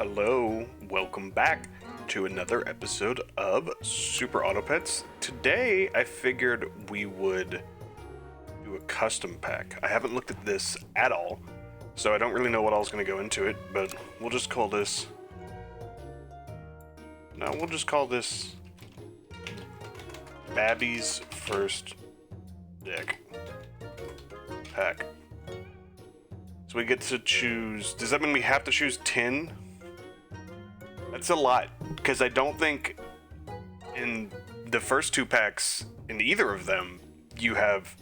Hello, welcome back to another episode of Super Auto Pets. Today, I figured we would do a custom pack. I haven't looked at this at all, so I don't really know what all's going to go into it, but we'll just call this... No, we'll just call this Babby's First Deck Pack. So we get to choose... Does that mean we have to choose 10? That's a lot, because I don't think in the first two packs, in either of them, you have...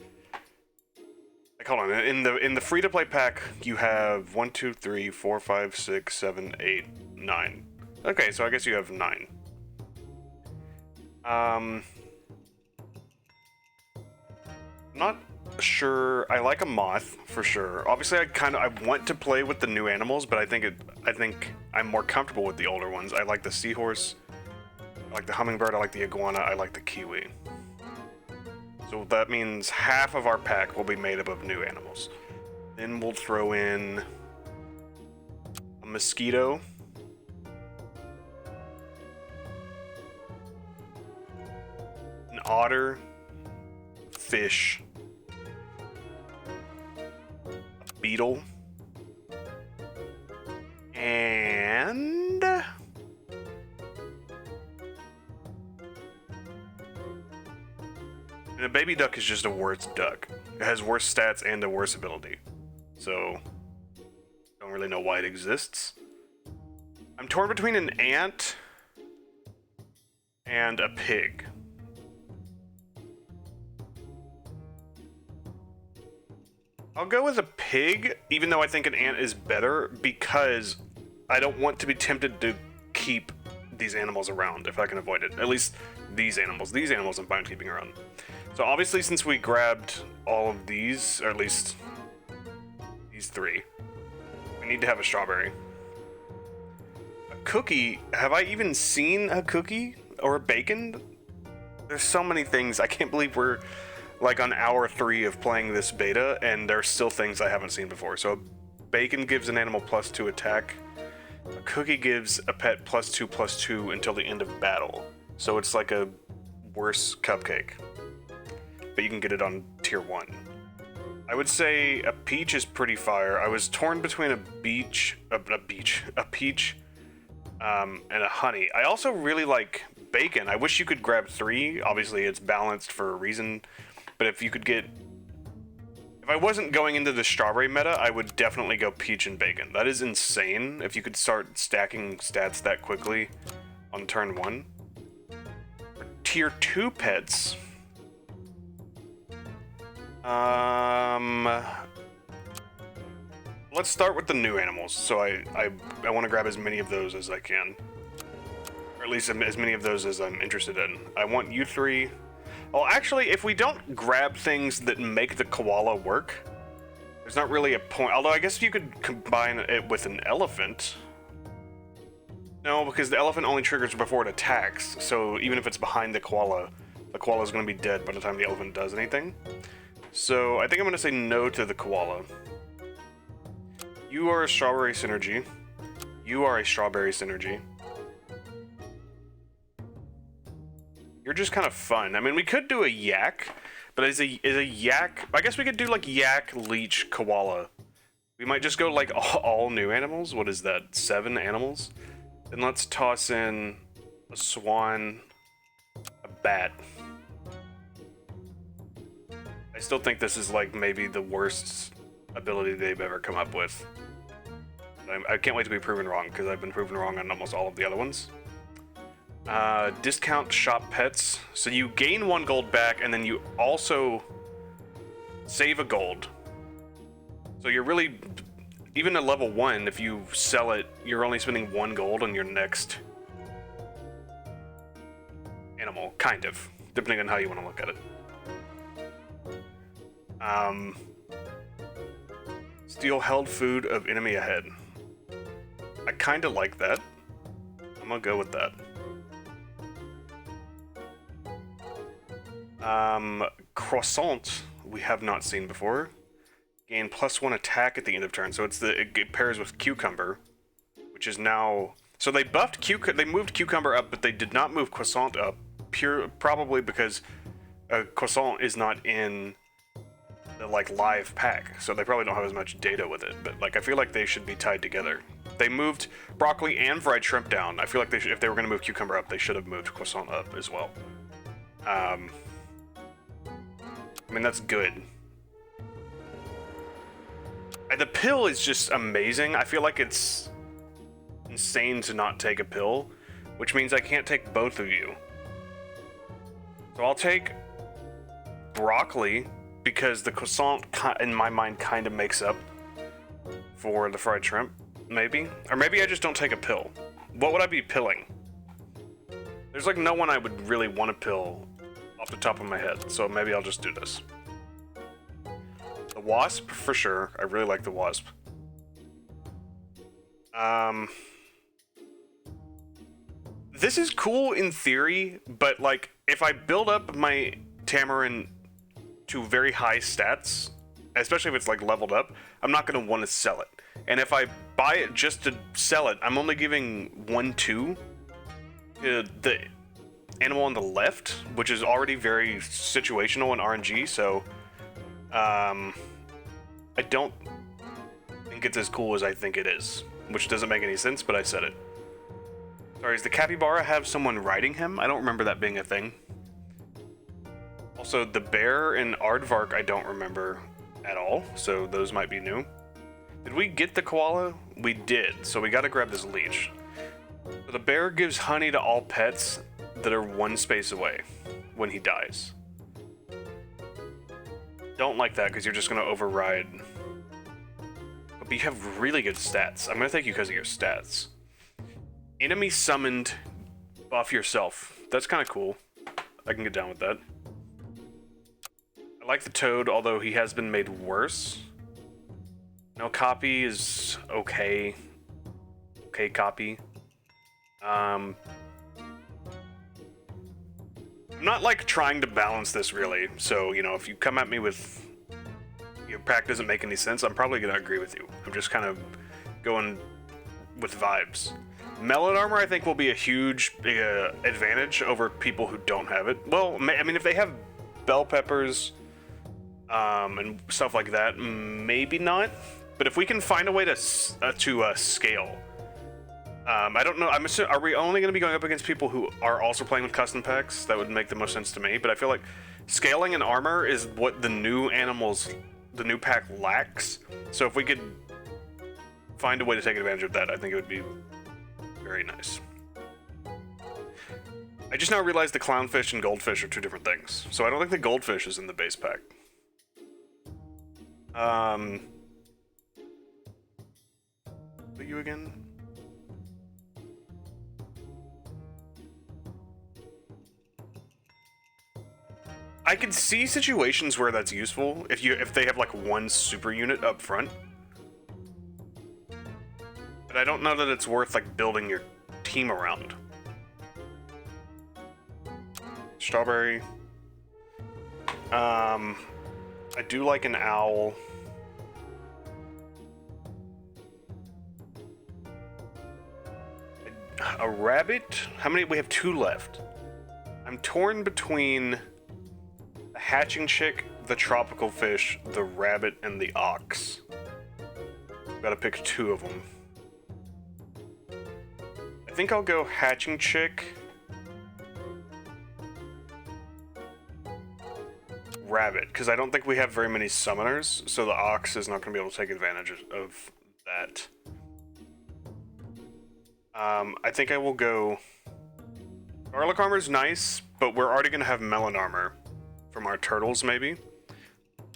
Like, hold on, in the free-to-play pack, you have 1, 2, 3, 4, 5, 6, 7, 8, 9. Okay, so I guess you have 9. Not sure. I like a moth for sure. Obviously, I want to play with the new animals, but I think I'm more comfortable with the older ones. I like the seahorse, I like the hummingbird, I like the iguana, I like the kiwi. So that means half of our pack will be made up of new animals. Then we'll throw in a mosquito, an otter, fish, beetle, and a baby duck is just a worse duck. It has worse stats and a worse ability. So, don't really know why it exists. I'm torn between an ant and a pig. I'll go with a pig, even though I think an ant is better, because I don't want to be tempted to keep these animals around if I can avoid it. At least these animals. These animals I'm fine keeping around. So obviously, since we grabbed all of these, or at least these three, we need to have a strawberry. A cookie? Have I even seen a cookie or a bacon? There's so many things. I can't believe we're like on hour 3 of playing this beta, and there's still things I haven't seen before. So bacon gives an animal +2 attack. A cookie gives a pet +2/+2 until the end of battle. So it's like a worse cupcake, but you can get it on tier 1. I would say a peach is pretty fire. I was torn between a peach, and a honey. I also really like bacon. I wish you could grab 3. Obviously, it's balanced for a reason. But if you could get... If I wasn't going into the strawberry meta, I would definitely go peach and bacon. That is insane if you could start stacking stats that quickly on turn 1. For tier 2 pets... Let's start with the new animals. So I want to grab as many of those as I can. Or at least as many of those as I'm interested in. I want you 3... Well, actually, if we don't grab things that make the koala work, there's not really a point. Although I guess you could combine it with an elephant. No, because the elephant only triggers before it attacks. So even if it's behind the koala is going to be dead by the time the elephant does anything. So I think I'm going to say no to the koala. You are a strawberry synergy. You are a strawberry synergy. You're just kind of fun. I mean, we could do a yak, but is a yak... I guess we could do, like, yak, leech, koala. We might just go, like, all new animals. What is that? 7 animals? Then let's toss in a swan, a bat. I still think this is, like, maybe the worst ability they've ever come up with. I can't wait to be proven wrong, because I've been proven wrong on almost all of the other ones. Discount shop pets. So you gain 1 gold back, and then you also save a gold. So you're really, even at level 1, if you sell it, you're only spending 1 gold on your next animal, kind of, depending on how you want to look at it. Steal held food of enemy ahead. I kind of like that. I'm gonna go with that. Croissant, we have not seen before. Gain +1 attack at the end of turn, so it pairs with cucumber, which is now... So they buffed they moved Cucumber up, but they did not move Croissant up, probably because Croissant is not in the like live pack, so they probably don't have as much data with it. But like I feel like they should be tied together. They moved broccoli and fried shrimp down. I feel like if they were going to move Cucumber up, they should have moved Croissant up as well. I mean, that's good. The pill is just amazing. I feel like it's insane to not take a pill, which means I can't take both of you. So I'll take broccoli, because the croissant, in my mind, kind of makes up for the fried shrimp, maybe? Or maybe I just don't take a pill. What would I be pilling? There's like no one I would really want to pill off the top of my head, so maybe I'll just do this. The wasp, for sure. I really like the wasp. This is cool in theory, but like, if I build up my Tamarin to very high stats, especially if it's like leveled up, I'm not going to want to sell it. And if I buy it just to sell it, I'm only giving 1-2 to the animal on the left, which is already very situational in RNG, so I don't think it's as cool as I think it is, which doesn't make any sense, but I said it. Sorry, does the capybara have someone riding him? I don't remember that being a thing. Also, the bear and Aardvark I don't remember at all, so those might be new. Did we get the koala? We did, so we gotta grab this leech. So the bear gives honey to all pets that are 1 space away when he dies. Don't like that, because you're just gonna override. But you have really good stats. I'm gonna take you because of your stats. Enemy summoned, buff yourself. That's kind of cool. I can get down with that. I like the toad, although he has been made worse. No copy is okay. Okay copy. I'm not like trying to balance this really, so you know, if you come at me with your pack doesn't make any sense, I'm probably gonna agree with you. I'm just kind of going with vibes. Melon armor, I think, will be a huge advantage over people who don't have it. Well, I mean, if they have bell peppers and stuff like that, maybe not. But if we can find a way to scale, I don't know. I'm assuming, are we only going to be going up against people who are also playing with custom packs? That would make the most sense to me. But I feel like scaling and armor is what the new pack lacks. So if we could find a way to take advantage of that, I think it would be very nice. I just now realized the clownfish and goldfish are 2 different things. So I don't think the goldfish is in the base pack. What are you again? I could see situations where that's useful if they have like 1 super unit up front. But I don't know that it's worth like building your team around. Strawberry. I do like an owl. A rabbit? How many? We have 2 left. I'm torn between the hatching chick, the tropical fish, the rabbit, and the ox. Gotta pick 2 of them. I think I'll go hatching chick, rabbit, because I don't think we have very many summoners, so the ox is not going to be able to take advantage of that. I think I will go... Garlic armor is nice, but we're already going to have melon armor from our turtles, maybe.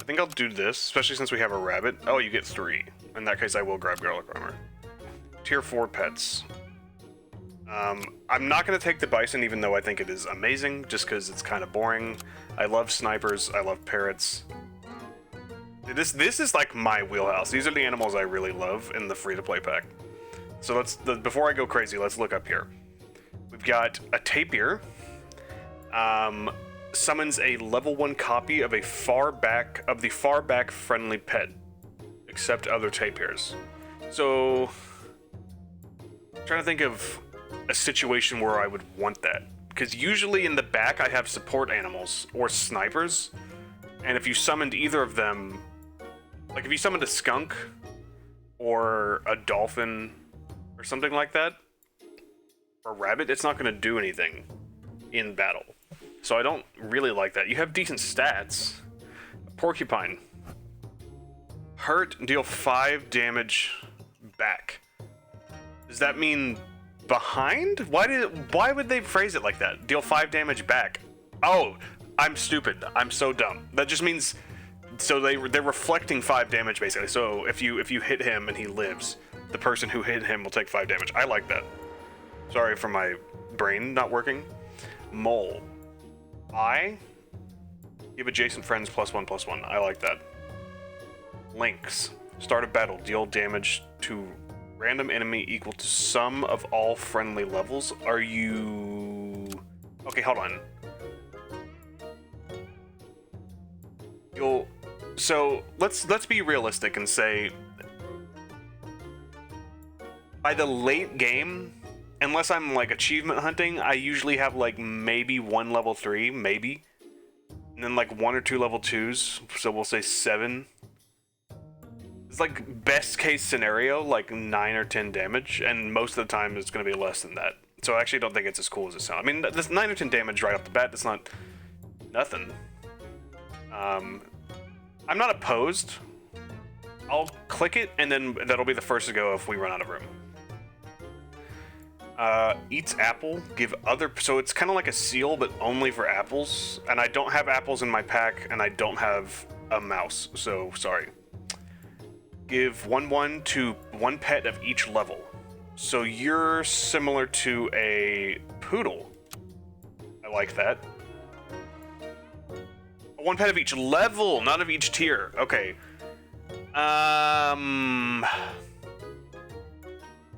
I think I'll do this, especially since we have a rabbit. Oh, you get 3. In that case, I will grab garlic armor. Tier 4 pets. I'm not going to take the bison, even though I think it is amazing, just because it's kind of boring. I love snipers. I love parrots. This is like my wheelhouse. These are the animals I really love in the free-to-play pack. So before I go crazy, let's look up here. We've got a tapir. Summons a level 1 copy of the far back friendly pet, except other tapirs. So trying to think of a situation where I would want that. Because usually in the back I have support animals or snipers. And if you summoned either of them, like if you summoned a skunk or a dolphin or something like that, or a rabbit, it's not going to do anything in battle. So I don't really like that. You have decent stats. Porcupine. Hurt, deal 5 damage back. Does that mean behind? Why would they phrase it like that? Deal 5 damage back. Oh, I'm stupid. I'm so dumb. That just means so they're reflecting 5 damage basically. So if you hit him and he lives, the person who hit him will take 5 damage. I like that. Sorry for my brain not working. Mole. Give adjacent friends +1/+1. I like that. Lynx. Start a battle. Deal damage to random enemy equal to sum of all friendly levels. Are you... Okay, hold on. So let's be realistic and say by the late game, unless I'm like achievement hunting, I usually have like maybe 1 level 3, maybe. And then like 1 or 2 level 2s, so we'll say 7. It's like best case scenario, like 9 or 10 damage, and most of the time it's going to be less than that. So I actually don't think it's as cool as it sounds. I mean, this 9 or 10 damage right off the bat, that's not nothing. I'm not opposed. I'll click it, and then that'll be the first to go if we run out of room. Eats apple, give other... So it's kind of like a seal, but only for apples. And I don't have apples in my pack, and I don't have a mouse, so sorry. Give 1/1 to 1 pet of each level. So you're similar to a poodle. I like that. 1 pet of each level, not of each tier. Okay.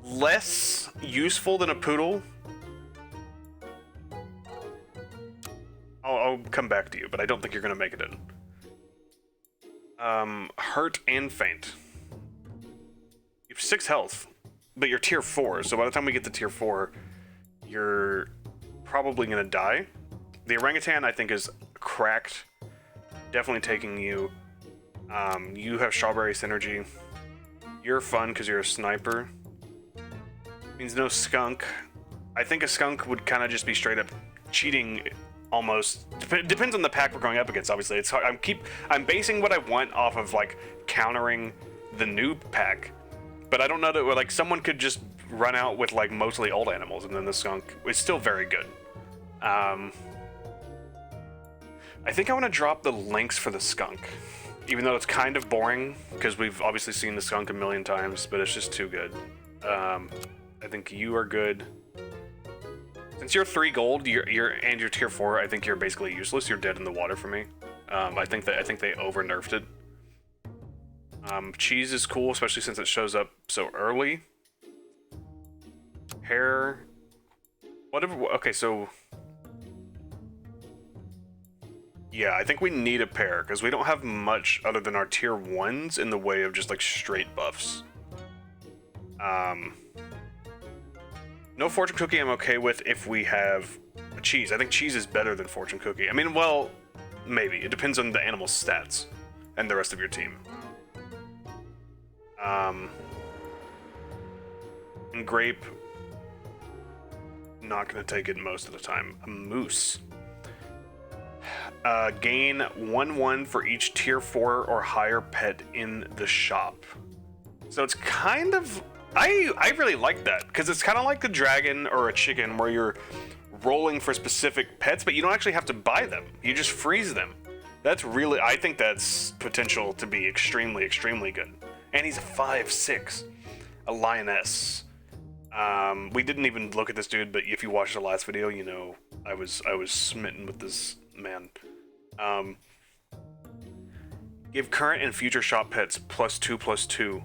Less useful than a poodle. I'll come back to you, but I don't think you're gonna make it in. Hurt and faint. You have 6 health, but you're tier 4, so by the time we get to tier 4, you're probably gonna die. The orangutan, I think, is cracked. Definitely taking you. You have strawberry synergy. You're fun because you're a sniper. Means no skunk. I think a skunk would kind of just be straight up cheating, almost. Depends on the pack we're going up against. Obviously, it's hard. I'm basing what I want off of like countering the new pack, but I don't know that like someone could just run out with like mostly old animals, and then the skunk is still very good. I think I want to drop the lynx for the skunk, even though it's kind of boring because we've obviously seen the skunk a million times, but it's just too good. I think you are good. Since you're 3 gold, you're tier 4. I think you're basically useless. You're dead in the water for me. I think they over nerfed it. Cheese is cool, especially since it shows up so early. Hair. Whatever. Okay, so yeah, I think we need a pair because we don't have much other than our tier 1s in the way of just like straight buffs. No fortune cookie I'm okay with if we have a cheese. I think cheese is better than fortune cookie. I mean, well, maybe. It depends on the animal's stats and the rest of your team. And grape, not gonna take it most of the time. A moose. Gain 1/1 for each tier 4 or higher pet in the shop. So it's kind of... I really like that, because it's kind of like the dragon or a chicken where you're rolling for specific pets, but you don't actually have to buy them. You just freeze them. That's really... I think that's potential to be extremely, extremely good. And he's a 5/6. A lioness. We didn't even look at this dude, but if you watched the last video, you know I was smitten with this man. Give current and future shop pets +2/+2.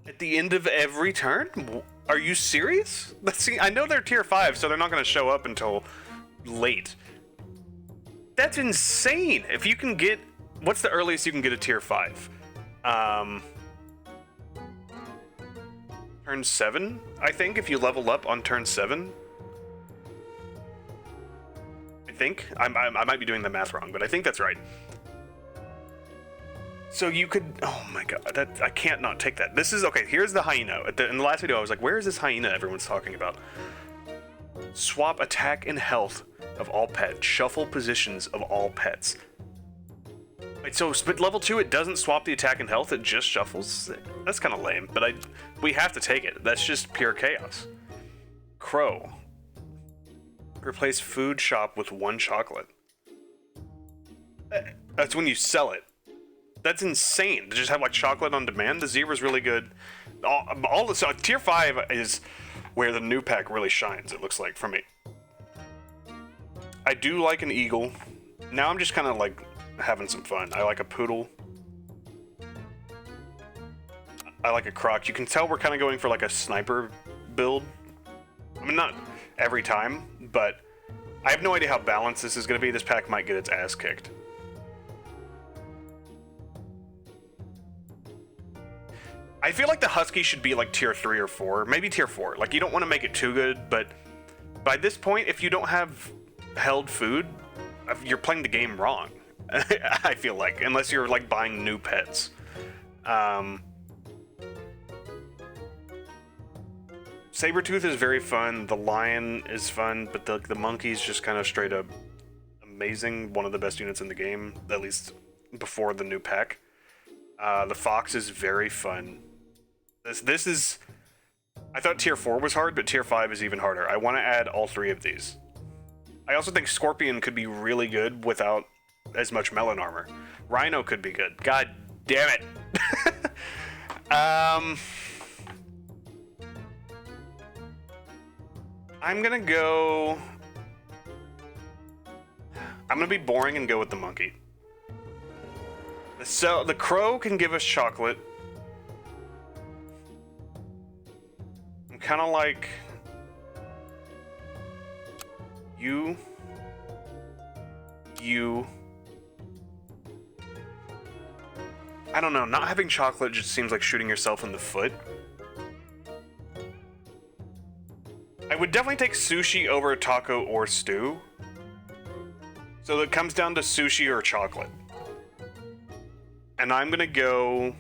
At the end of every turn? Are you serious? I know they're tier 5, so they're not going to show up until late. That's insane. If you can get... What's the earliest you can get a tier 5? Turn turn 7, I think, if you level up on turn 7. I think. I might be doing the math wrong, but I think that's right. So you could... Oh my god, I can't not take that. This is... Okay, here's the hyena. In the last video, I was like, where is this hyena everyone's talking about? Swap attack and health of all pets. Shuffle positions of all pets. Wait, so but level 2, it doesn't swap the attack and health, it just shuffles? That's kind of lame, but we have to take it. That's just pure chaos. Crow. Replace food shop with 1 chocolate. That's when you sell it. That's insane to just have like chocolate on demand. The zebra's really good. So tier 5 is where the new pack really shines, it looks like, for me. I do like an eagle. Now I'm just kind of like having some fun. I like a poodle. I like a croc. You can tell we're kind of going for like a sniper build. I mean, not every time, but I have no idea how balanced this is going to be. This pack might get its ass kicked. I feel like the husky should be like tier 3 or 4, maybe tier 4. Like, you don't want to make it too good, but by this point, if you don't have held food, you're playing the game wrong. I feel like, unless you're like buying new pets. Sabretooth is very fun. The lion is fun, but the monkey's just kind of straight up amazing. One of the best units in the game, at least before the new pack. The fox is very fun. This is... I thought tier 4 was hard, but tier 5 is even harder. I want to add all 3 of these. I also think Scorpion could be really good without as much melon armor. Rhino could be good. God damn it. I'm gonna go... I'm gonna be boring and go with the monkey. So the crow can give us chocolate. I'm kind of like... You... I don't know, not having chocolate just seems like shooting yourself in the foot. I would definitely take sushi over taco or stew. So it comes down to sushi or chocolate. And I'm gonna go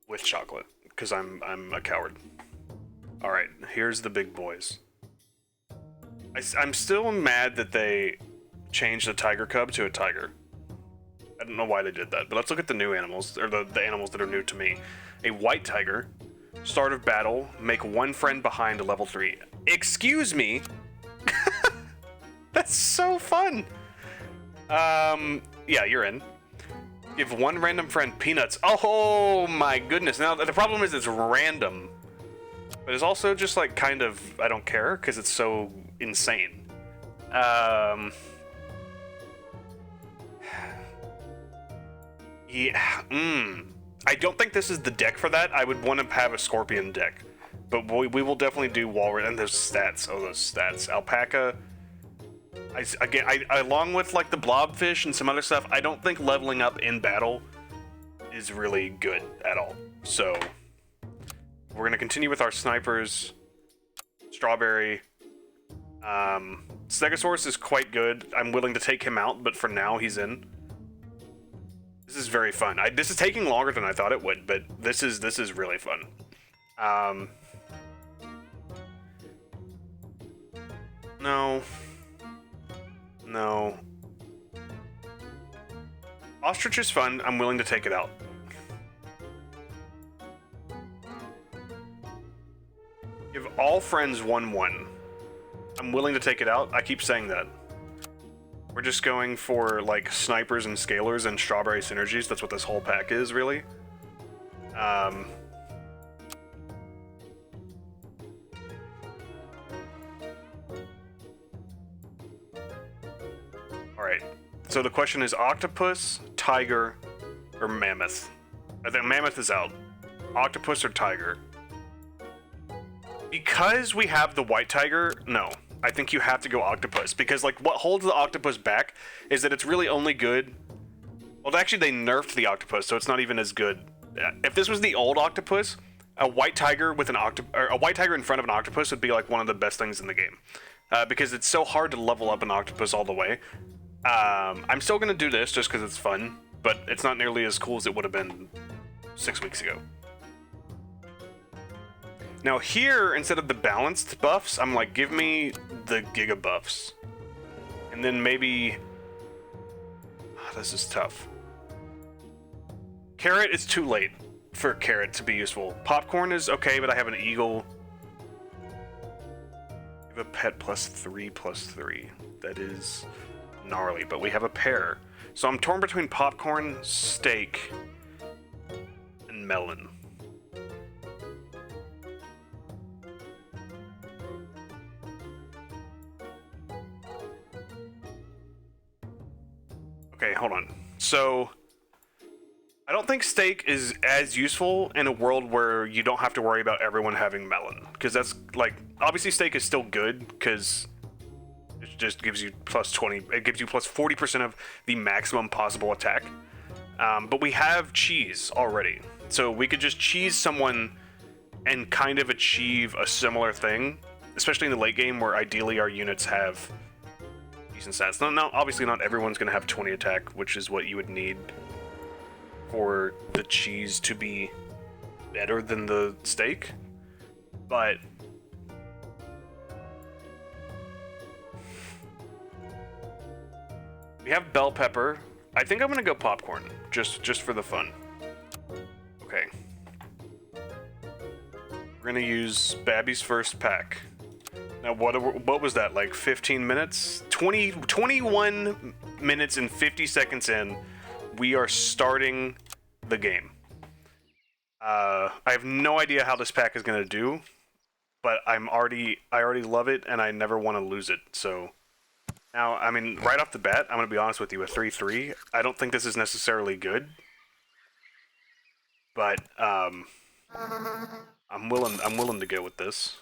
with chocolate, because I'm a coward. Alright, here's the big boys. I'm still mad that they changed the tiger cub to a tiger. I don't know why they did that, but let's look at the new animals, or the animals that are new to me. A white tiger, start of battle, make 1 friend behind to level 3. Excuse me? That's so fun! Yeah, you're in. Give 1 random friend peanuts. Oh my goodness. Now, the problem is it's random. But it's also just like kind of, I don't care, because it's so insane. Yeah. I don't think this is the deck for that. I would want to have a scorpion deck. But we will definitely do walrus. And those stats. Oh, those stats. Alpaca. Along with like the blobfish and some other stuff, I don't think leveling up in battle is really good at all. So we're going to continue with our snipers. Strawberry. Stegosaurus is quite good. I'm willing to take him out, but for now he's in. This is very fun. This is taking longer than I thought it would, but this is really fun. No. No. Ostrich is fun. I'm willing to take it out. Give all friends 1/1. I'm willing to take it out. I keep saying that. We're just going for like snipers and scalers and strawberry synergies. That's what this whole pack is, really. Alright, so the question is octopus, tiger, or mammoth? I think mammoth is out. Octopus or tiger? Because we have the white tiger, no. I think you have to go octopus, because like what holds the octopus back is that it's really only good... Well, actually they nerfed the octopus, so it's not even as good. If this was the old octopus, A white tiger with an or a white tiger in front of an octopus would be like one of the best things in the game, because it's so hard to level up an octopus all the way. I'm still gonna do this just because it's fun, but it's not nearly as cool as it would have been 6 weeks ago. Now here, instead of the balanced buffs, I'm like, give me the giga buffs, and then maybe. This is tough. Carrot is too late for carrot to be useful. Popcorn is okay, but I have an eagle. We have a pet +3/+3. That is gnarly, but we have a pear. So I'm torn between popcorn, steak, and melon. Okay, hold on. So I don't think steak is as useful in a world where you don't have to worry about everyone having melon, because that's like, obviously steak is still good because it just gives you +20. It gives you +40% of the maximum possible attack. But we have cheese already, so we could just cheese someone and kind of achieve a similar thing, especially in the late game where ideally our units have decent stats. Now, obviously not everyone's going to have 20 attack, which is what you would need for the cheese to be better than the steak, but we have bell pepper. I think I'm gonna go popcorn, just for the fun. Okay. We're gonna use Babby's first pack. Now what was that, like 15 minutes? 21 minutes and 50 seconds in, we are starting the game. I have no idea how this pack is gonna do, but I already love it, and I never want to lose it. So now, I mean, right off the bat, I'm gonna be honest with you. A 3/3, I don't think this is necessarily good, but I'm willing to go with this.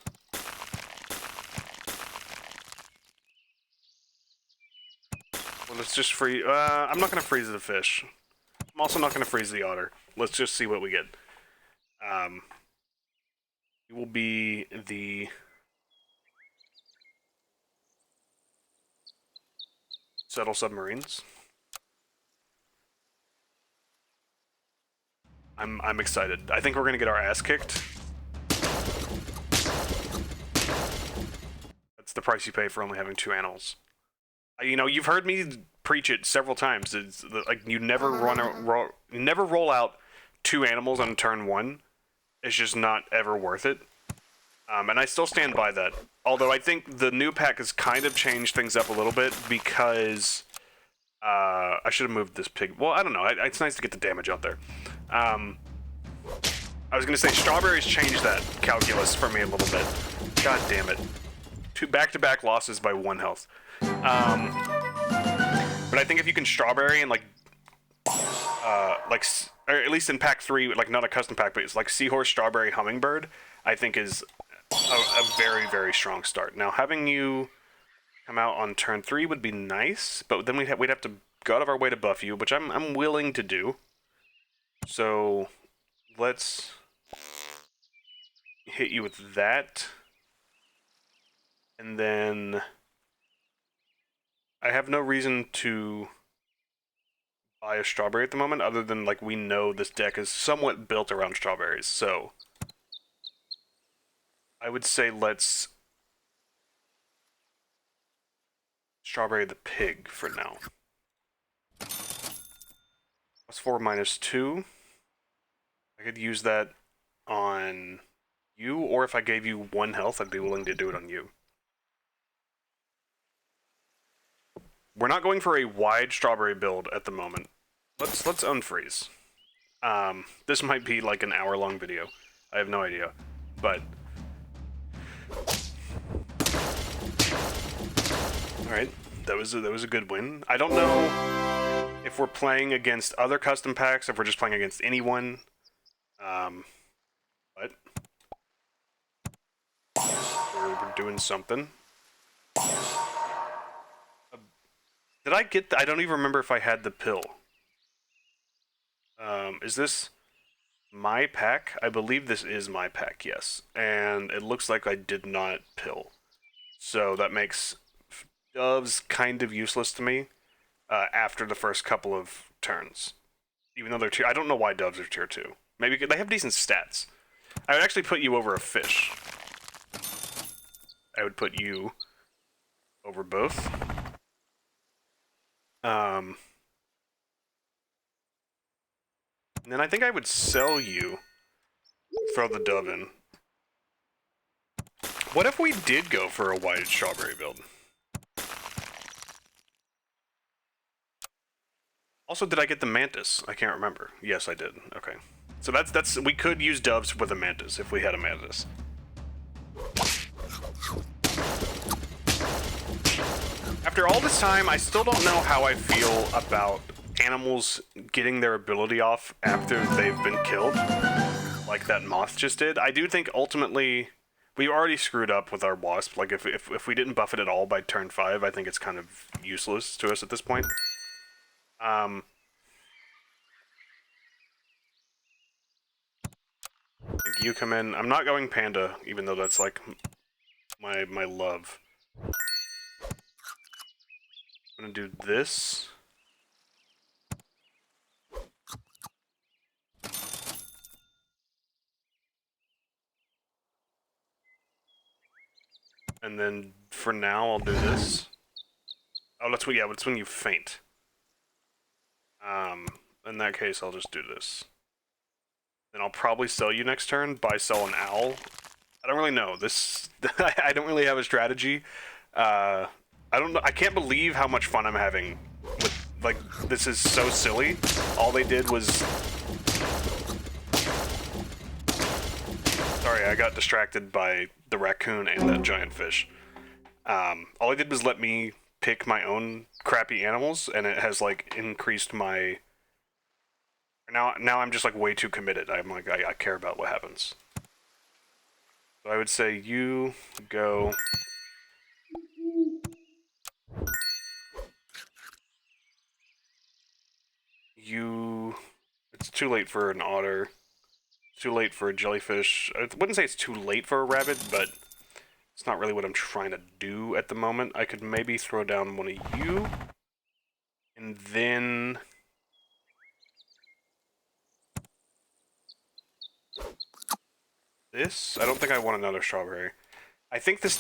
Well, let's just freeze. I'm not gonna freeze the fish. I'm also not gonna freeze the otter. Let's just see what we get. It will be the settle submarines. I'm excited. I think we're gonna get our ass kicked. That's the price you pay for only having 2 animals. You know, you've heard me preach it several times. It's like you never never roll out 2 animals on turn 1. It's just not ever worth it. And I still stand by that. Although I think the new pack has kind of changed things up a little bit because I should have moved this pig. Well, I don't know. It's nice to get the damage out there. I was gonna say strawberries changed that calculus for me a little bit. God damn it! 2 back-to-back losses by 1 health. But I think if you can strawberry and like, or at least in pack 3, like not a custom pack, but it's like seahorse, strawberry, hummingbird, I think is a very, very strong start. Now having you come out on turn 3 would be nice, but then we'd have to go out of our way to buff you, which I'm willing to do. So let's hit you with that, and then I have no reason to buy a strawberry at the moment, other than like we know this deck is somewhat built around strawberries. So I would say let's strawberry the pig for now. +4 -2. I could use that on you, or if I gave you 1 health, I'd be willing to do it on you. We're not going for a wide strawberry build at the moment. Let's unfreeze. This might be like an hour-long video. I have no idea, but all right, that was a good win. I don't know if we're playing against other custom packs, if we're just playing against anyone. But we're doing something. Did I get I don't even remember if I had the pill. Is this My pack? I believe this is my pack, yes. And it looks like I did not pill. So that makes doves kind of useless to me after the first couple of turns. Even though they're tier... I don't know why doves are tier 2. Maybe they have decent stats. I would actually put you over a fish. I would put you over both. And then I think I would sell you. Throw the dove in. What if we did go for a white strawberry build? Also, did I get the mantis? I can't remember. Yes, I did. Okay. So that's we could use doves with a mantis if we had a mantis. After all this time, I still don't know how I feel about animals getting their ability off after they've been killed, like that moth just did. I do think ultimately we already screwed up with our wasp. Like if we didn't buff it at all by turn 5, I think it's kind of useless to us at this point. You come in. I'm not going panda, even though that's like my love. I'm gonna do this. And then for now, I'll do this. Oh, that's what. Yeah, it's when you faint. In that case, I'll just do this. Then I'll probably sell you next turn. Buy, sell an owl. I don't really know. This I don't really have a strategy. I don't know. I can't believe how much fun I'm having with, like, this is so silly. All they did was... Sorry, I got distracted by the raccoon and that giant fish. All they did was let me pick my own crappy animals, and it has, like, increased my... Now I'm just, like, way too committed. I'm like, I care about what happens. So I would say you go... You... It's too late for an otter. It's too late for a jellyfish. I wouldn't say it's too late for a rabbit, but it's not really what I'm trying to do at the moment. I could maybe throw down one of you. And then... This? I don't think I want another strawberry. I think this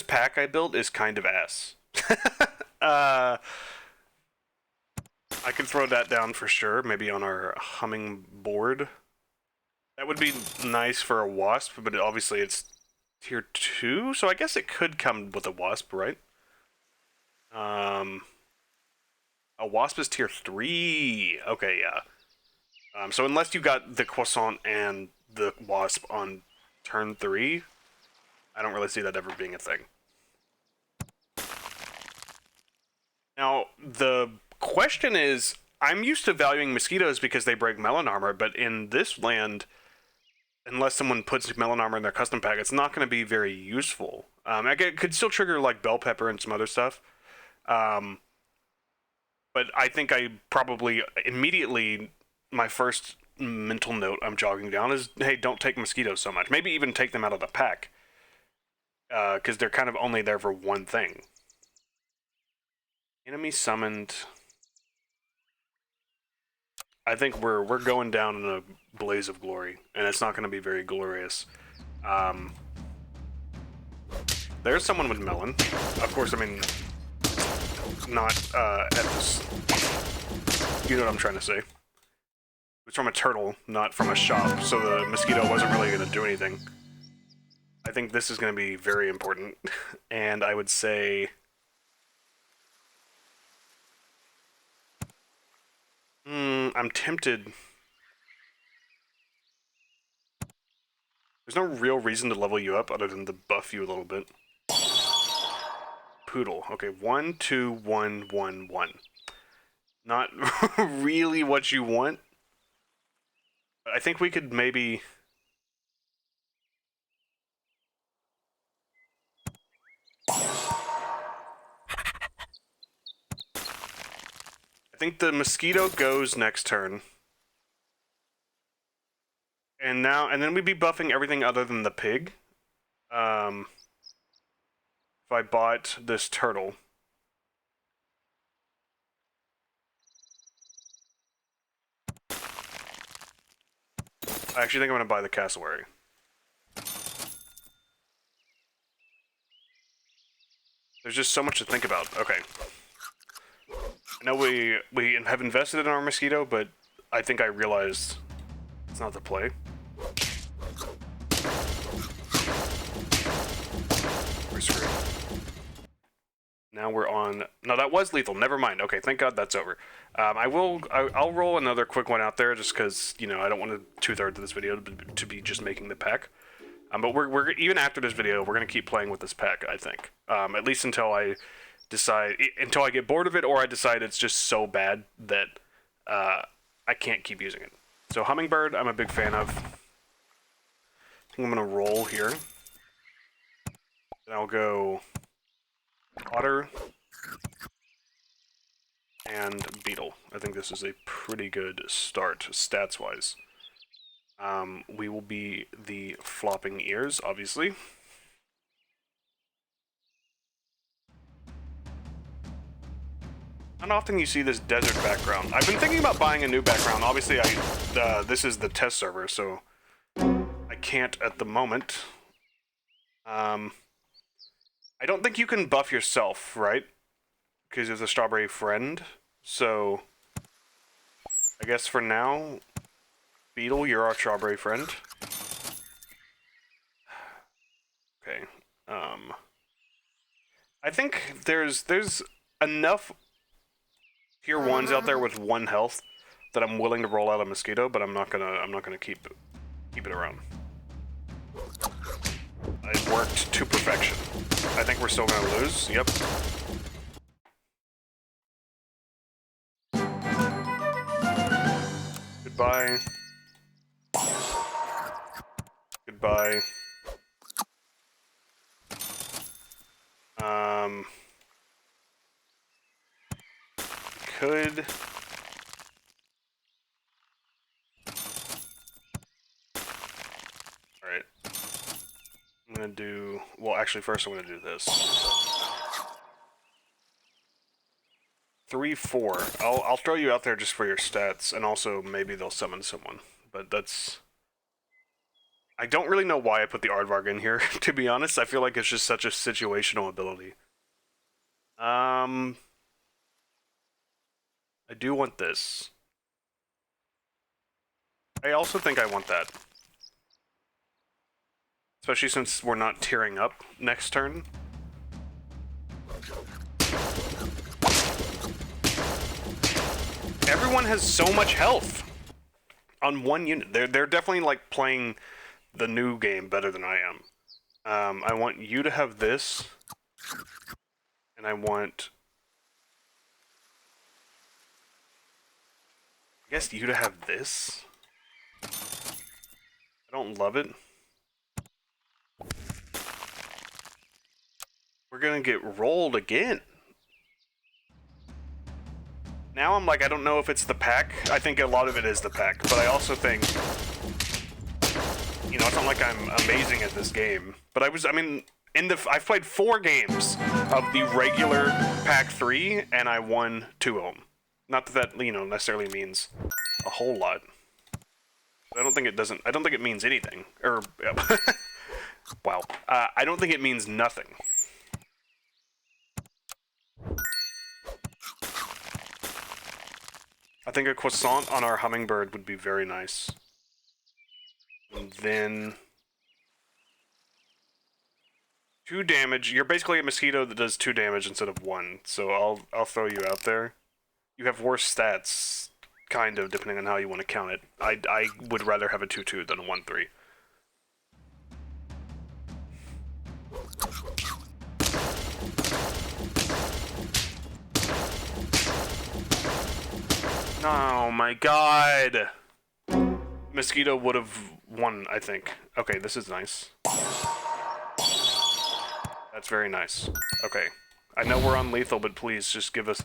pack I built is kind of ass. I can throw that down for sure, maybe on our humming board. That would be nice for a wasp, but obviously it's tier 2, so I guess it could come with a wasp, right? A wasp is tier 3. Okay, yeah. So unless you got the croissant and the wasp on turn 3, I don't really see that ever being a thing. Now, the question is, I'm used to valuing mosquitoes because they break melon armor, but in this land, unless someone puts melon armor in their custom pack, it's not going to be very useful. It could still trigger like bell pepper and some other stuff. But I think I probably immediately, my first mental note I'm jogging down is, hey, don't take mosquitoes so much. Maybe even take them out of the pack. Because they're kind of only there for one thing. Enemy summoned. I think we're going down in a blaze of glory, and it's not going to be very glorious. There's someone with melon. Of course, I mean, not at this. You know what I'm trying to say. It's from a turtle, not from a shop, so the mosquito wasn't really going to do anything. I think this is going to be very important, and I would say... I'm tempted. There's no real reason to level you up other than to buff you a little bit. Poodle. Okay, 1, 2, 1, 1, 1. Not really what you want. But I think we could maybe... I think the mosquito goes next turn. And then we'd be buffing everything other than the pig. If I bought this turtle. I actually think I'm going to buy the cassowary. There's just so much to think about. Okay. I know we have invested in our mosquito, but I think I realized it's not the play. We're screwed. Now we're on... No, that was lethal. Never mind. Okay, thank God that's over. I'll roll another quick one out there just because, you know, I don't want two-thirds of this video to be just making the pack. But we're even after this video, we're going to keep playing with this pack, I think. At least until I get bored of it, or I decide it's just so bad that I can't keep using it. So Hummingbird, I'm a big fan of. I think I'm going to roll here. Then I'll go Otter and Beetle. I think this is a pretty good start, stats-wise. We will be the flopping ears, obviously. Not often you see this desert background. I've been thinking about buying a new background. Obviously, this is the test server, so I can't at the moment. I don't think you can buff yourself, right? Because there's a strawberry friend. So I guess for now, Beetle, you're our strawberry friend. Okay. I think there's enough tier 1s out there with 1 health that I'm willing to roll out a mosquito, but I'm not gonna keep it around. It worked to perfection. I think we're still gonna lose. Yep. Goodbye. Goodbye. Could... Alright. I'm gonna do... Well, actually, first I'm gonna do this. 3-4. I'll throw you out there just for your stats, and also maybe they'll summon someone. But that's... I don't really know why I put the Aardvark in here, to be honest. I feel like it's just such a situational ability. I do want this. I also think I want that. Especially since we're not tearing up next turn. Everyone has so much health on one unit. They're definitely like playing the new game better than I am. I want you to have this, and I want... I guess you to have this. I don't love it. We're gonna get rolled again. Now I'm like, I don't know if it's the pack. I think a lot of it is the pack, but I also think, you know, it's not like I'm amazing at this game. But I've played 4 games of the regular pack 3, and I won 2 of them. Not that, you know, necessarily means a whole lot. But I don't think it means anything. Or, wow. I don't think it means nothing. I think a croissant on our hummingbird would be very nice. And then... 2 damage. You're basically a mosquito that does 2 damage instead of 1. So I'll throw you out there. You have worse stats, kind of, depending on how you want to count it. I would rather have a 2-2 than a 1-3. Oh my god! Mosquito would have won, I think. Okay, this is nice. That's very nice. Okay. I know we're on lethal, but please, just give us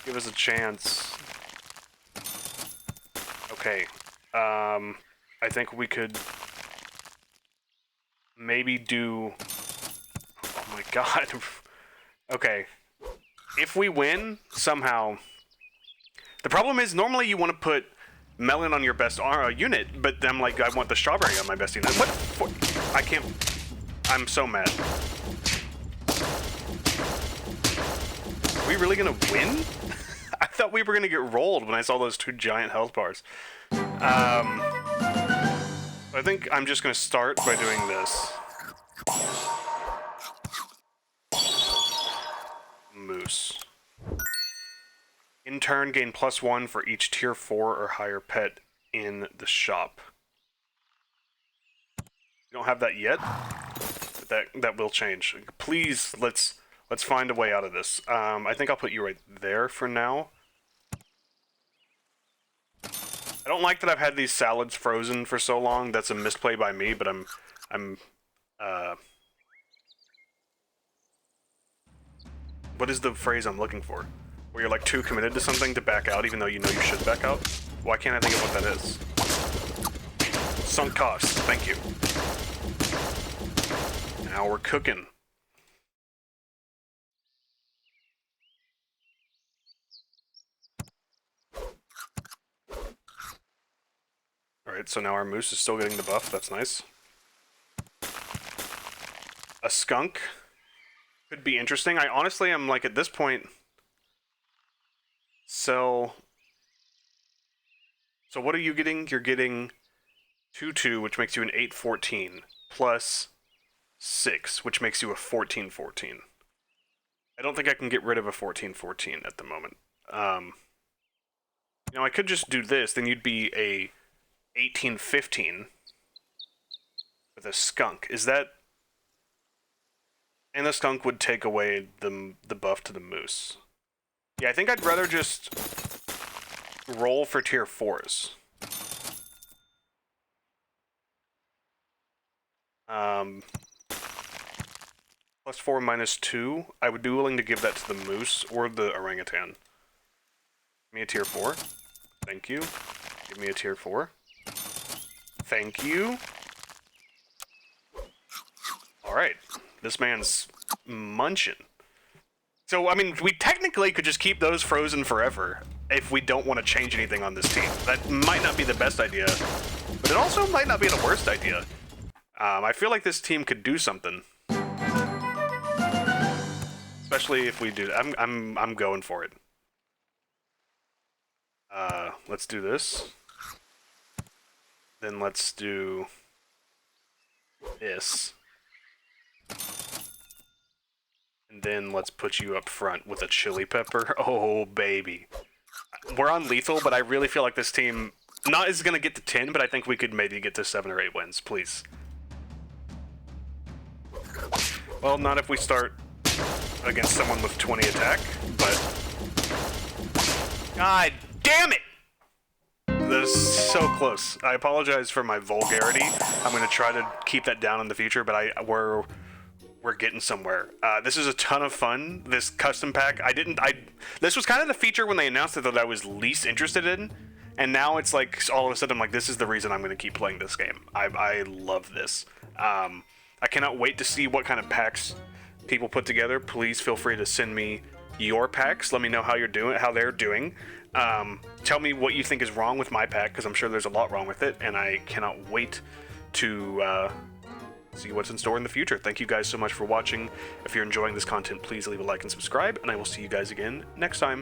a chance. Okay. I think we could maybe do... Oh my god. Okay. If we win, somehow... The problem is, normally you want to put melon on your best unit, but I'm like, I want the strawberry on my best unit. What? I can't... I'm so mad. Are we really gonna win? I thought we were gonna get rolled when I saw those 2 giant health bars. I think I'm just gonna start by doing this. Moose. In turn, gain +1 for each tier 4 or higher pet in the shop. We don't have that yet, but that will change. Please, let's find a way out of this. I think I'll put you right there for now. I don't like that I've had these salads frozen for so long. That's a misplay by me, but what is the phrase I'm looking for? Where you're like too committed to something to back out, even though you know you should back out? Why can't I think of what that is? Sunk costs. Thank you. Now we're cooking. Alright, so now our moose is still getting the buff. That's nice. A skunk could be interesting. I honestly am like, at this point... So what are you getting? You're getting 2/2, which makes you an 8/14, plus 6, which makes you a 14/14. I don't think I can get rid of a 14/14 at the moment. You know, I could just do this, then you'd be a 18/15 with a skunk. Is that... And the skunk would take away the buff to the moose. Yeah, I think I'd rather just roll for tier 4s. +4 -2. I would be willing to give that to the moose or the orangutan. Give me a tier 4. Thank you. Give me a tier 4. Thank you. Alright. This man's munching. So, I mean, we technically could just keep those frozen forever if we don't want to change anything on this team. That might not be the best idea, but it also might not be the worst idea. I feel like this team could do something. Especially if we do... I'm going for it. Let's do this. Then let's do this. And then let's put you up front with a chili pepper. Oh, baby. We're on lethal, but I really feel like this team not is going to get to 10, but I think we could maybe get to 7 or 8 wins, please. Well, not if we start against someone with 20 attack, but... God damn it! That is so close. I apologize for my vulgarity. I'm going to try to keep that down in the future, but we're getting somewhere. This is a ton of fun. This custom pack, this was kind of the feature when they announced it that I was least interested in, and now it's like all of a sudden I'm like, this is the reason I'm going to keep playing this game. I love this. I cannot wait to see what kind of packs people put together. Please feel free to send me your packs. Let me know how they're doing. Tell me what you think is wrong with my pack, because I'm sure there's a lot wrong with it, and I cannot wait to see what's in store in the future. Thank you guys so much for watching. If you're enjoying this content, please leave a like and subscribe, and I will see you guys again next time.